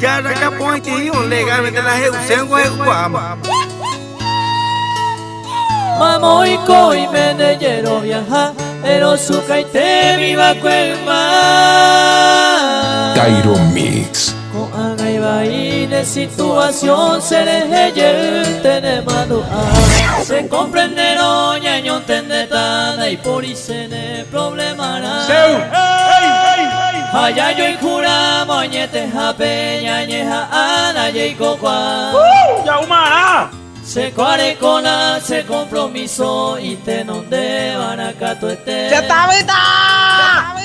Cara ka pointi un legalmente la heusengo guama. Mamoi koi meneyero viaja, erosuka ite viva cuelma. Cairo Mix. Con angai baile situación se deje tenemos se comprenderá ñaño tendetana y por isene problemará. Haya yo y cura moñete jape ñañeja ana y cocoa. Se cuare cola, se compromiso y te nonde van acá tu este. ¡Se está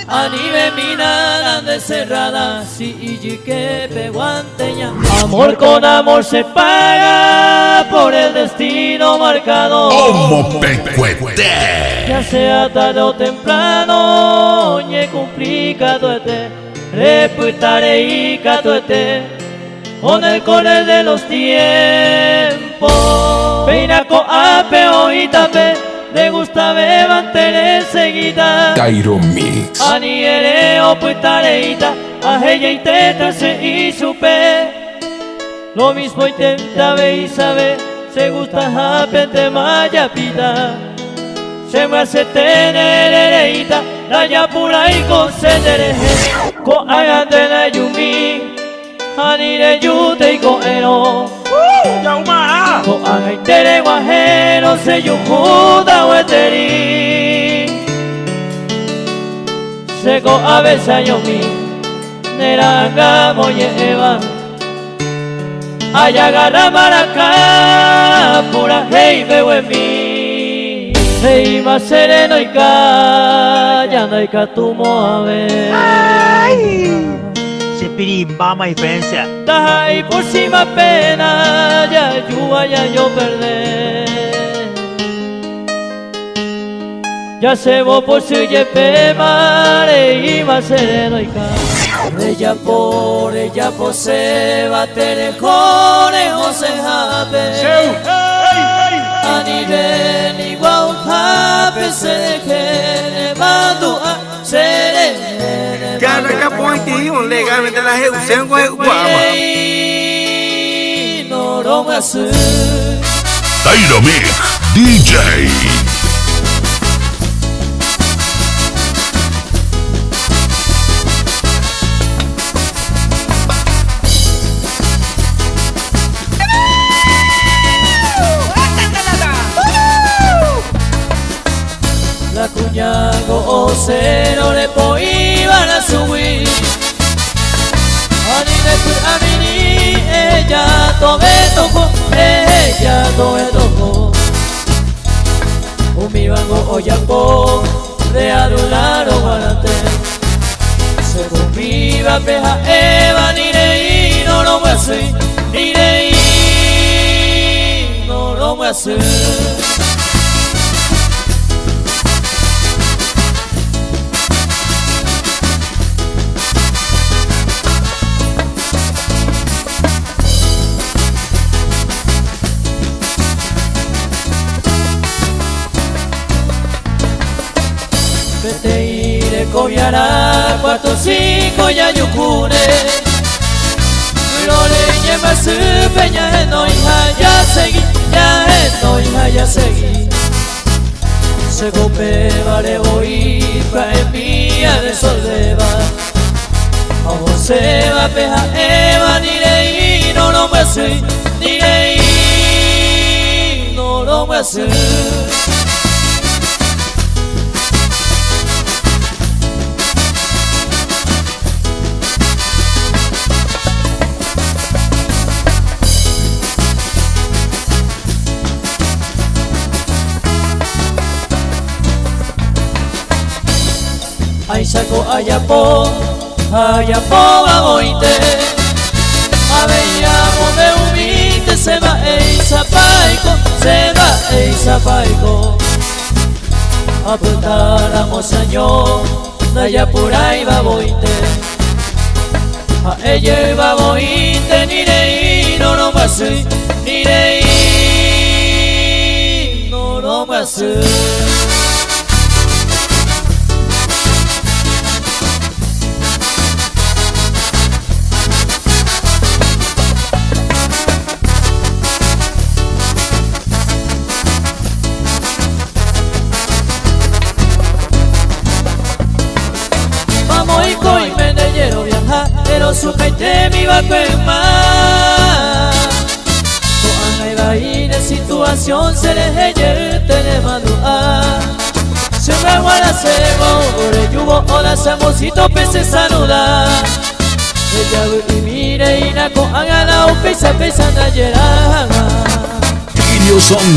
Anime mina de cerrada, si y que peguanteña. Amor con amor se paga por el destino marcado. Como pecuete. Ya sea tarde o temprano, ñe complicado este, reputaré y cato este. Con el correr de los tiempos, peina con apeo y tape, le gusta ver mantener seguida. Cairo Mix. Aniere o puitareita, a ella intenta se y supe. Lo mismo intenta ver y saber, se gusta japete maya pita. Se me hace tener hereita, la ya pura y con sendereje, con hagan de la yumi. Anire yute y coero ko angai tere guajero se yujuda weteri seko abesa yomi neranga moye eva ayagarra maraca pura hey bewemi hey ma sereno y calla no hay catumo a ver. Pirimba, my friends. Dai por cima pena, ya yo perder. Ya se vos por su yepe mare y más sereno y ca. Ella por se va conejo se jape. Anire ni guau jape se deje mando a serene. Cara ka pointi un legalmente la heusengo guama. No lo me hace. Cairo Mix DJ. La cuñago o cero le iban a subir. Anini, ella tome tocó. Un mi bango o yapo, de adular o barate. Se conviva peja eva, ni reí, no lo voy a hacer. Ni reí, no lo voy a hacer. Te iré cobiará 4 o 5 ya yucune. Lo leñe más peña no hija ya seguí, ya seguí. Se cope vale voy pa envía de soldeva. A vos se va peja eva ni leí, no lo me hace, ni leí, no lo me hace. Ay saco ayapo baboite. Aveillamo me humite se va zapaico. Apuntáramos año, naya por ahí baboite. A ella baboite ni reí, no me hace, ni reí, no me hace. sukaite mi bakema To'angai bai de situación se les tenemos dua Siempre guaracemos ore yubo hola samosito pese saluda Ella y mire y naco haga pesa pesa na yeranga Ellos son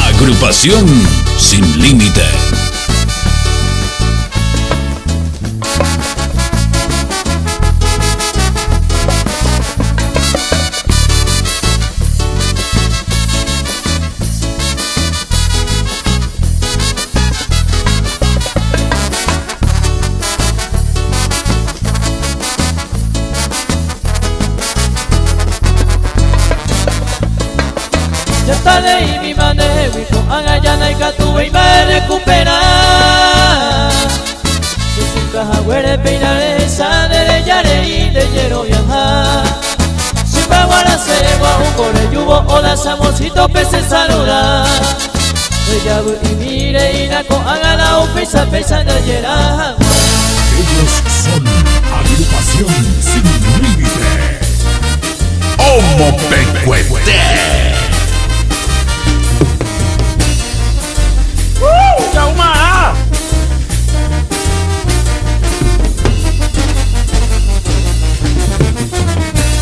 Agrupación Sin Límite. Ya tarde y mi mane wiko haga ya na ikatu y me recupera Que su caja huele peinare sane yare y de yero viaja Si me aguara se un gore yubo hola samosito pese saluda Ella y mire y naco haga pesa pesa na yera Ellos son Agrupación Sin Límite. Homo Pecuete.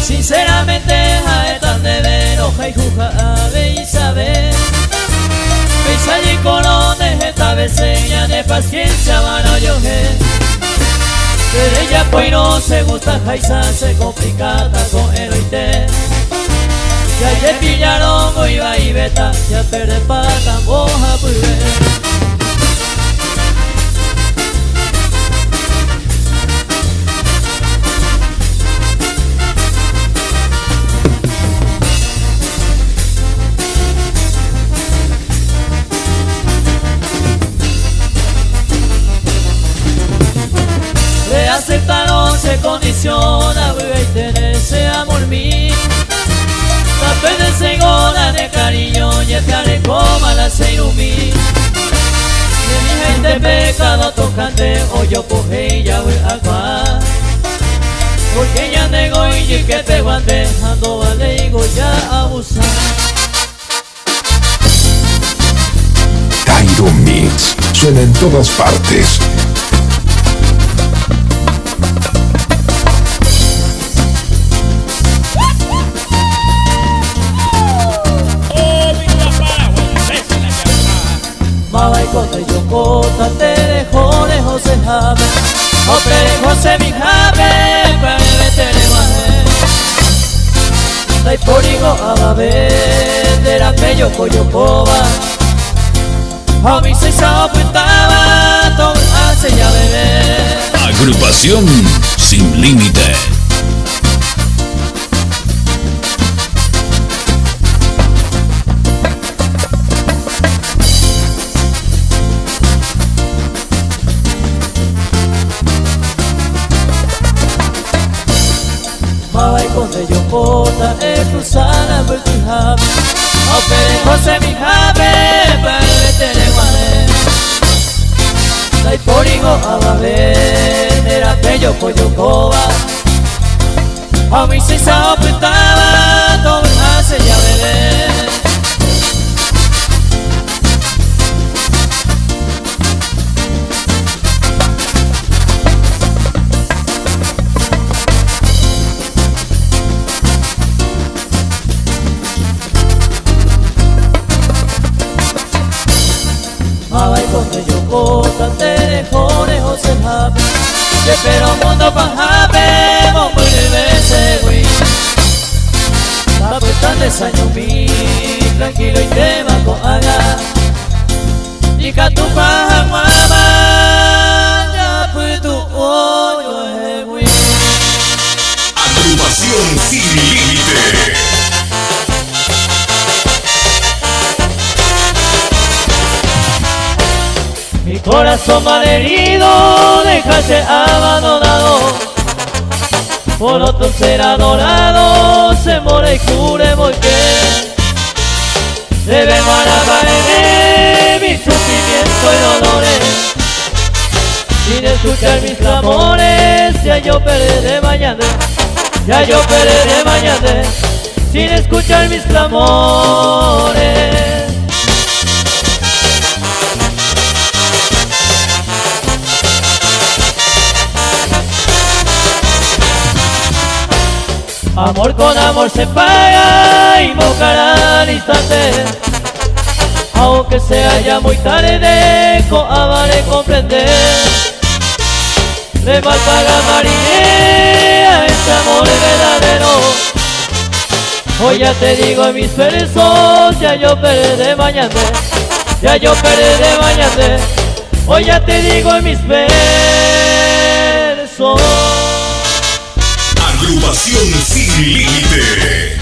Sinceramente a esta de ver hoja y juja ave y saber Pisa y colones esta vez seña de paciencia mano yo Pero ella pues no se gusta jaisa se complicada con el oite Ya le pillaron hoy va y beta ya perde pata moja pues Aceptaron se condiciona bebé y tenerse amor mío La pena segunda de cariño y el coma la seirumi De mi gente pecado tocante o yo coge ya voy a actuar Porque ya nego y que te guante ando vale digo ya abusar Tyro Mix suena en todas partes. Maba y contra y yo cota te dejo lejos de jave O te dejo se mi jave para meterle baje Dai porigo a baber de la pello coyo coba A mi se apuntaba todo hace ya beber Agrupación Sin Límite. Maba y contra yo cota cruzada por tu jave O te dejo se mi jave para meterle baje Dai porigo a baber de la pello coyo coba A mi se apuntaba todo hace ya beber Maba y contra yo cota te dejo lejos el jave Te espero mundo pa' jave Bombo y veces güey La puesta de saño mi Tranquilo y te va con haga Y que tu paja mueva Ya pues tu hoyo es güey Agrupación Sin Límite. Mi corazón malherido, déjate abandonado Por otro ser adorado, se more y cure porque Debemos alabarme mi sufrimiento y dolores Sin escuchar mis clamores, ya yo perderé mañana ya yo perderé mañana sin escuchar mis clamores. Amor con amor se paga, invocará al instante. Aunque sea ya muy tarde, amaré comprender. Le mal paga marinera este amor verdadero. Hoy ya te digo en mis versos, ya yo perderé mañana, ya yo perderé mañana. Hoy ya te digo en mis versos. Agrupación Sin Límite.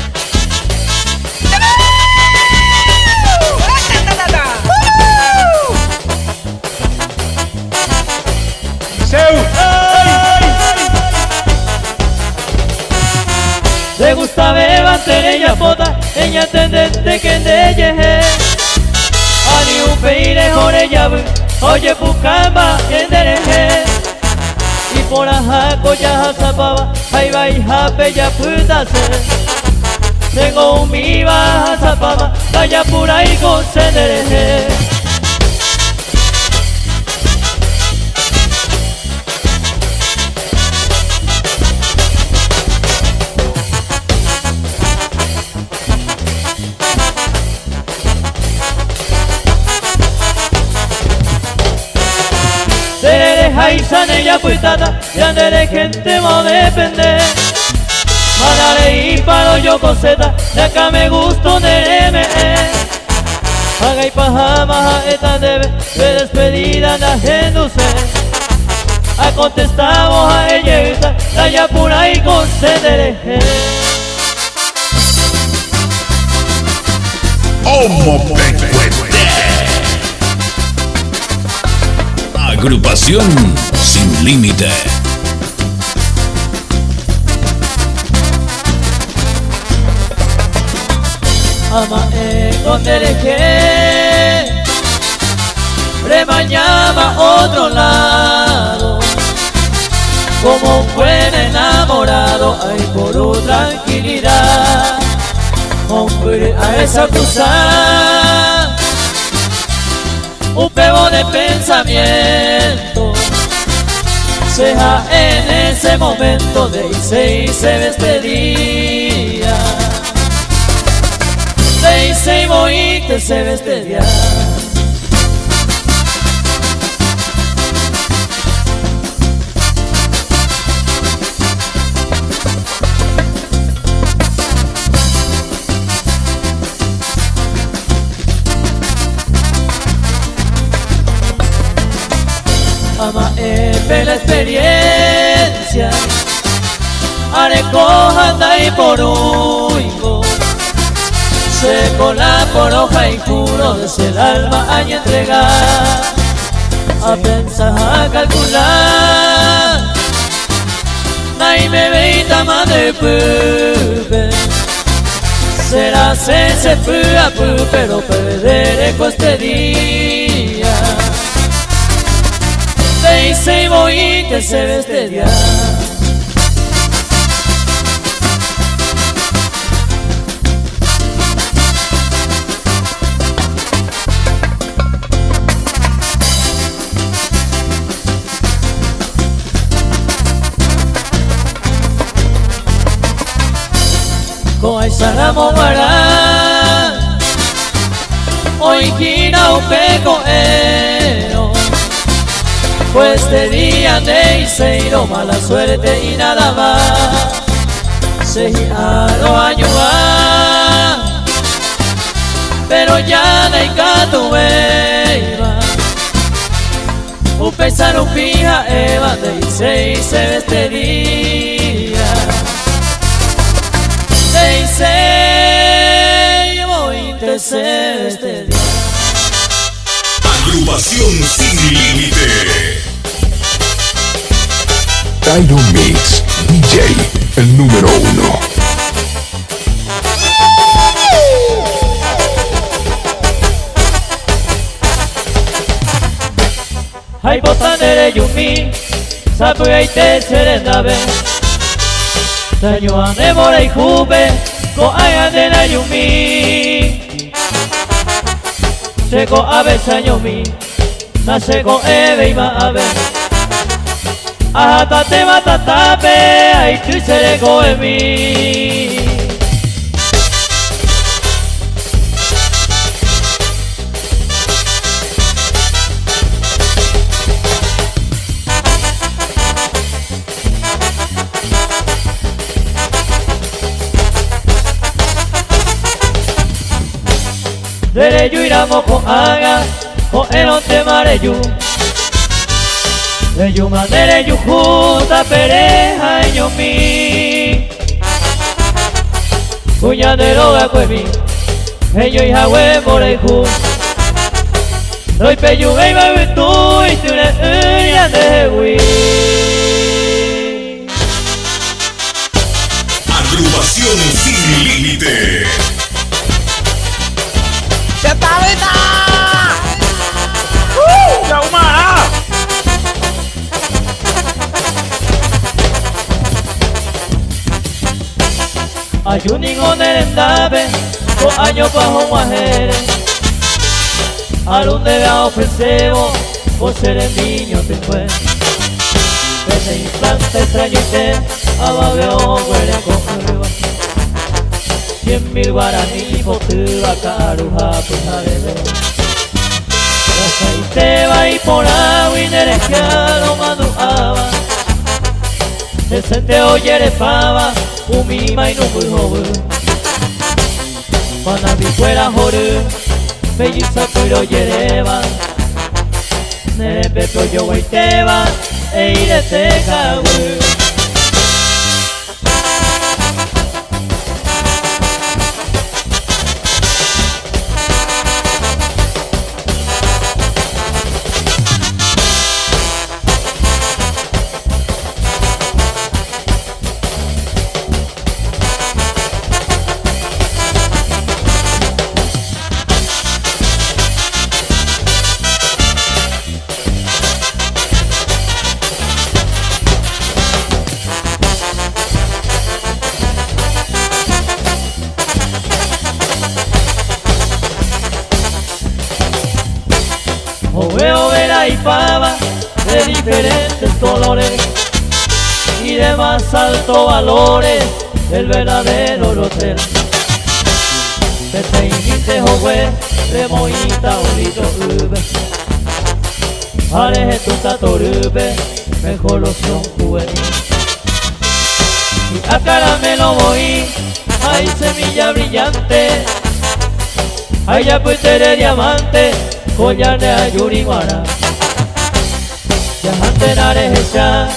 Le gusta bebater ella foda, ella entendente que de yeje. Ani un peire jore yabu, oye pukamba en dereje. Y por ajaco ya zapaba, ahí va y jape ya putase. Tengo un miba zapaba, vaya por ahí con sendereje. Haisane ya puitada, ya de gente mo depende. Manare y paro yo coseta, ya acá me gusto de me. Haga y pajama esta debe, de despedida na genduse. A contestamos a ella, la ya por ahí con sendereje. Agrupación Sin Límite. Ama con dereje, remañaba otro lado. Como un buen enamorado, hay por su tranquilidad. Hombre a esa cruzada, un pebo de pensamiento. Sea en ese momento de irse y se despedía. De irse y voy que se despedía. Ama la experiencia, haré cojanda y por uigo, seco la poroja y juro desde el alma a entregar, a pensar, a calcular, nadie me ve más de pupe, será se pua pu, pero perderé con este día. De irse y voy que se despedía. Con esa ramo guará, hoy gira un peco pues este día de Iseiro, mala suerte y nada más. Se giraron a ayudar, pero ya no hay catueva. Un pesar un pija Eva de Isei se despedía. De Isei voy que se despedía. Agrupación Sin Límite. Tyro Mix, DJ, el número 1. Hay botanere yumi, sapu aite serendabe. Señor Anemora y Jupe, con Ayandena Yumi. Seco Abe Sañomi, nace con Eve y Maabe. Ajatate matatape, ay tú seré con mí. Dereyu iramo con aga, con el onte mareyu. Dereyu manereyu junta pereja en yomi. Cuñadero gacuemi, ello y jagüe moreju. Doy peyu gay babetu y tu le uña de hui. Agrupación Sin Límite. ¡La humana! Ayunin o nerendabe, con años bajo mujeres. Alun debe ofrecemos, por ser el niño te fue. Desde instante extraño y te, ababeo huele con curva. 100,000 guaraní, botuba, caruja, pujarebe. Te va y por agua y nerejado maduaba. Decente oyere pava, umima y no muy joven. Manabi fuera joru, bellisa cuiro yereba. Nerepe proyo guaiteba, e ire te cagu. Veo vera y pava de diferentes colores y de más altos valores, el verdadero hotel. Vete y te jogue, de moita olito ube. Areje tu tatorube, mejor los son juvenil. Y a caramelo voy, hay semilla brillante, hay ya puitere diamante. Collar de ayurimara, viajante nareja,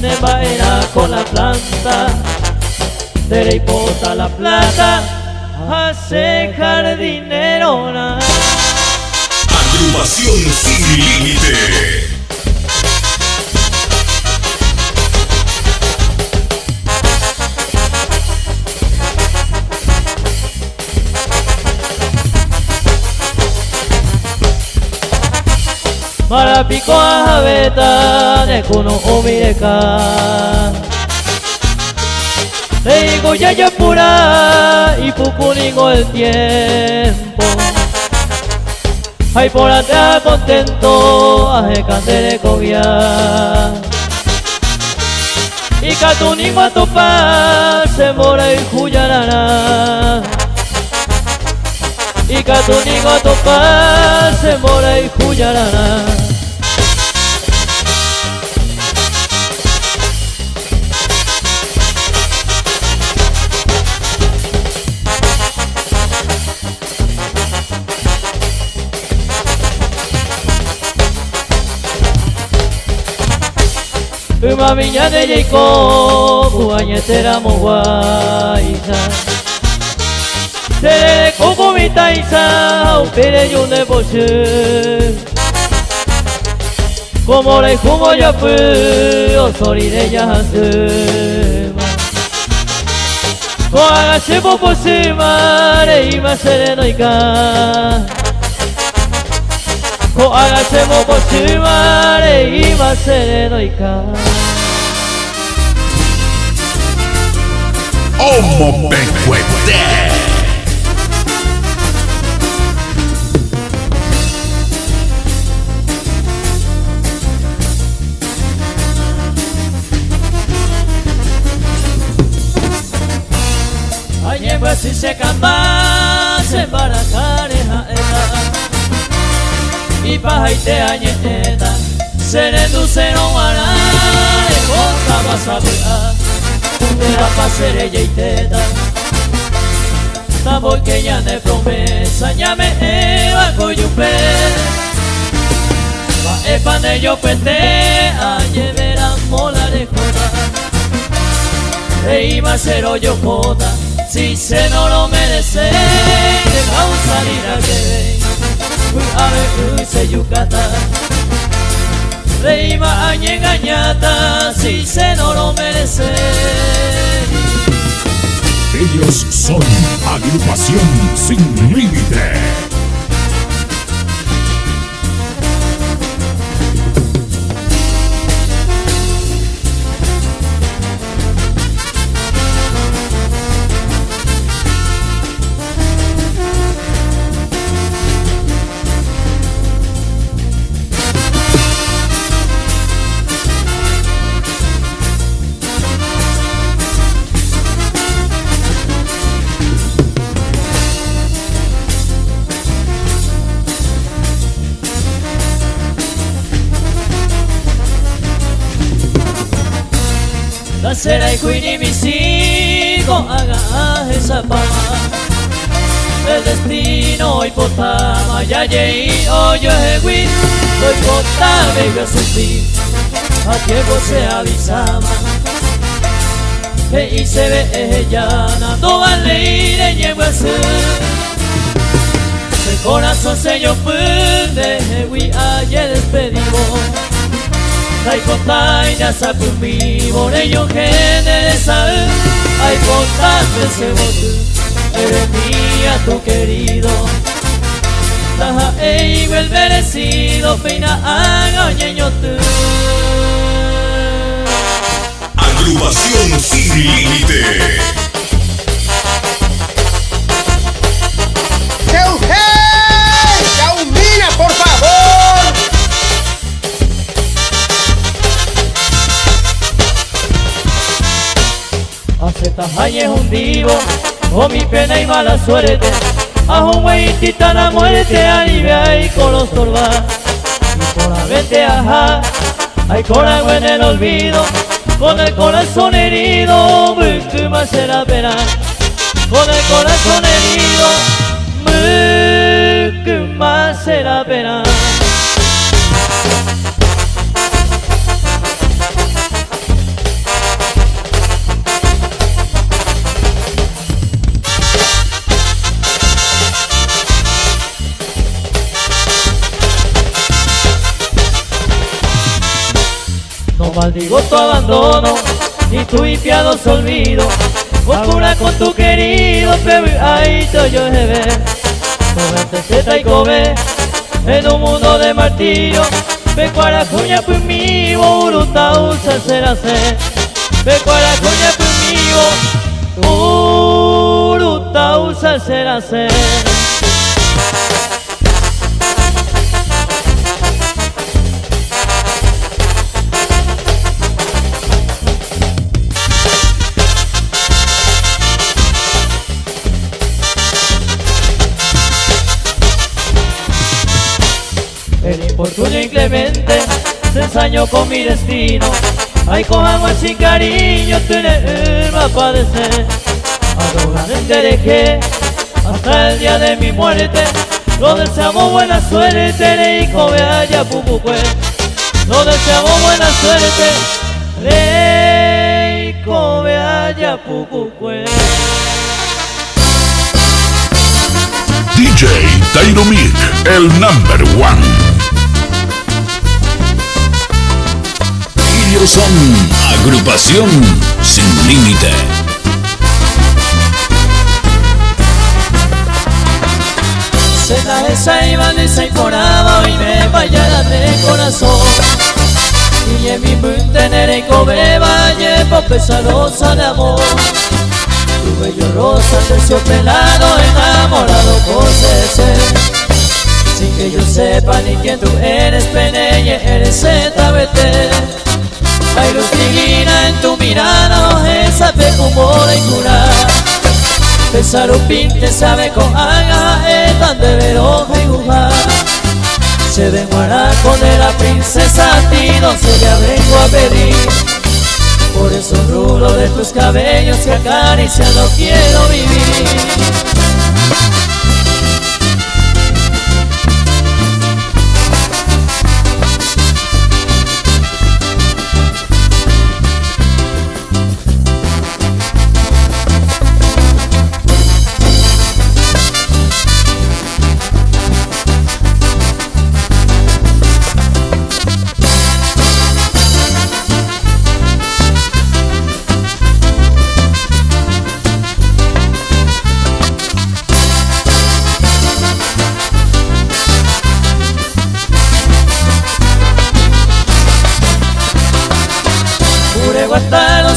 neva era con la planta, de hipota la plata, hace jardinerona. Agrupación Sin Límite. Marapico ajabeta, nekuno omireka. Leigo ya yo pura y pupuningo el tiempo. Ay por atrás contento, aje candere cobia. Y catuningo a topar, se mora y juyarana. Y catuningo a topar, se mora y juyarana. Uma viña de Jacob, uañetera moguaiza. Tere coco mitaiza, upere yune boche. Como le jugo yo fui, osori de yahasema. Koaga shebo posima, reima sereno ika. Koaga shebo posima, reima sereno ika. como Pecuete. Anyemba si se camba, se barakareja eta y pajaite añeta, se reduceron a la cosa más sabia, de la pasere yeiteta, tabo que ya ne promesa, ya me eva coyupe, va epane yo pete, a llevar mola de joda, e iba a ser hoyo jota. Si se no lo merece, de salir a que fui a ver se yucata. Reima añe engañata, si se no lo merece. Ellos son Agrupación Sin Límite. La cera y quindi mi sigo haga esa fama. El destino y potama ya llegué hoy yo hewi doy potama y yo sufrí a que vos se avisama que y se ve ella nando a ley de llevo a ser el corazón se yo de hewi ayer despedido hay containa sabe mi borello genere sabe hay containa ese bote eres mía tu querido taja e el merecido peina haga ñeño tú Agrupación Sin Límite. ¡Yaumina, por favor! Aceptas es un vivo, con mi pena y mala suerte, a un güeyitita la muerte alivia y con los torba, y por la vente ajá, hay coraje en el olvido, con el corazón herido, mucho más será pena, con el corazón herido, mucho más será pena. No maldigo tu abandono y tu impiadoso olvido. Oscura con tu querido, pero ahí te yo he ver. No vente seta y come en un mundo de martirio. Pecuara cuña pues mío, uruta usa será ser. Pecuara cuña pues mío, uruta usa será ser. El importunio inclemente se ensañó con mi destino. Ay, cojamos sin cariño, tiene va a padecer. Arrogante dejé hasta el día de mi muerte. Lo deseamos buena suerte, le hijo vea pupucue. Lo deseamos buena suerte, le hijo vea pupucue. DJ Dynamic, el number one. Ellos son Agrupación Sin Límite. Se da esa iba desencorado y me vaya de corazón. Y en mi mente nere y cobre valle por pesarosa de amor. Tu terciopelado, enamorado por ser. Sin que yo sepa ni quién tú eres, Peneye, eres ZBT. Hay luz divina en tu mirada, esa pe kumore cura. Pesaro pinte sabe con haga, tan de veroja y guja. Se ven guaraco de la princesa, a ti doncella vengo a pedir. Por esos rulos de tus cabellos que acariciando quiero vivir.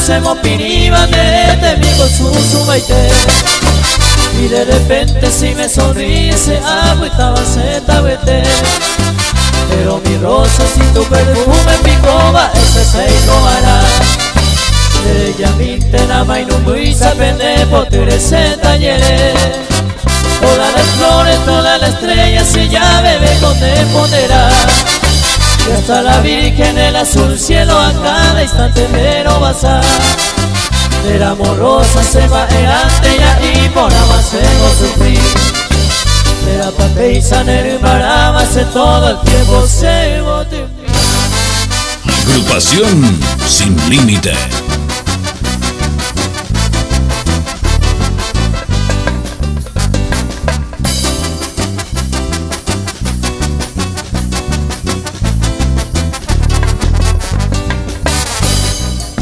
Se mopiniban de mi con su baite. Y de repente si me sonríe se agüitaba ZBT. Pero mi rosa sin tu perfume en mi coba, ese se innovará. De ella mi tenama y no muy sapende potere se talleré. Todas las flores, todas las estrellas y ya bebé donde pondrá. Y hasta la Virgen el azul cielo a cada instante pero basar. Era amorosa se va erante ya y por amasego sufrir. Era papeiza nermarama se todo el tiempo se bote. Agrupación Sin Límite.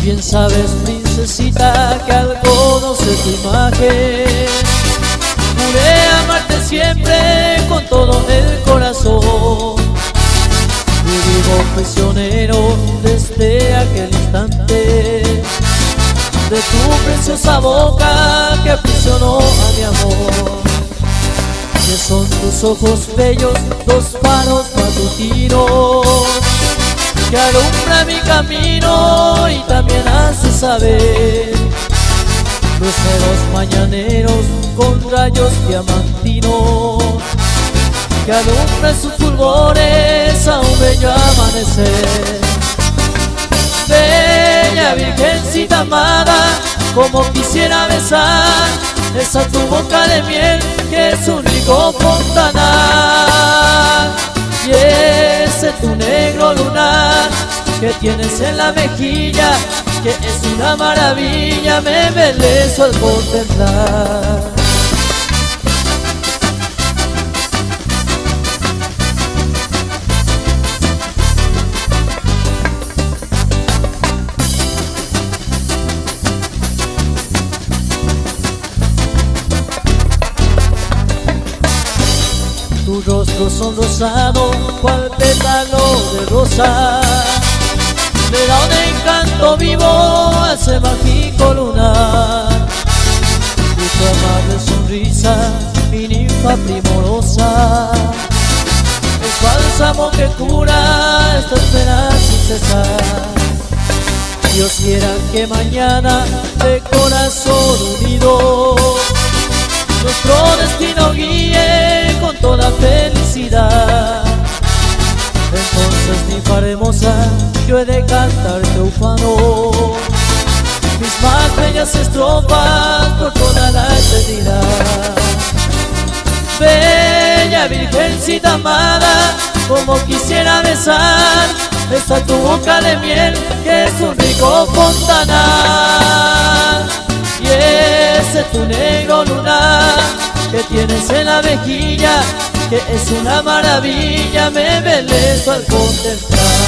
Bien sabes, princesita, que al conocer tu imagen juré amarte siempre con todo el corazón. Y vivo prisionero desde aquel instante de tu preciosa boca que aprisionó a mi amor. Que son tus ojos bellos, dos faros matutinos que alumbra mi camino y también hace saber luceros mañaneros con rayos diamantinos que alumbran sus fulgores a un bello amanecer. Bella virgencita amada, como quisiera besar esa tu boca de miel que es un rico fontanal. Y ese tu negro lunar que tienes en la mejilla, que es una maravilla, me embelezo al contemplar. Tu rostro sonrosado, cual pétalo de rosa, le da un encanto vivo a ese mágico lunar. Y tu amable sonrisa, mi ninfa primorosa, es bálsamo que cura estas penas sin cesar. Dios quiera que mañana de corazón unido nuestro destino guíe con toda felicidad. Entonces, ninfa hermosa, yo he de cantarte ufano mis más bellas estrofas por toda la eternidad. Bella virgencita amada, como quisiera besar esa tu boca de miel que es un rico fontanal. Y ese tu negro lunar que tienes en la mejilla, que es una maravilla, me embelezo al contemplar.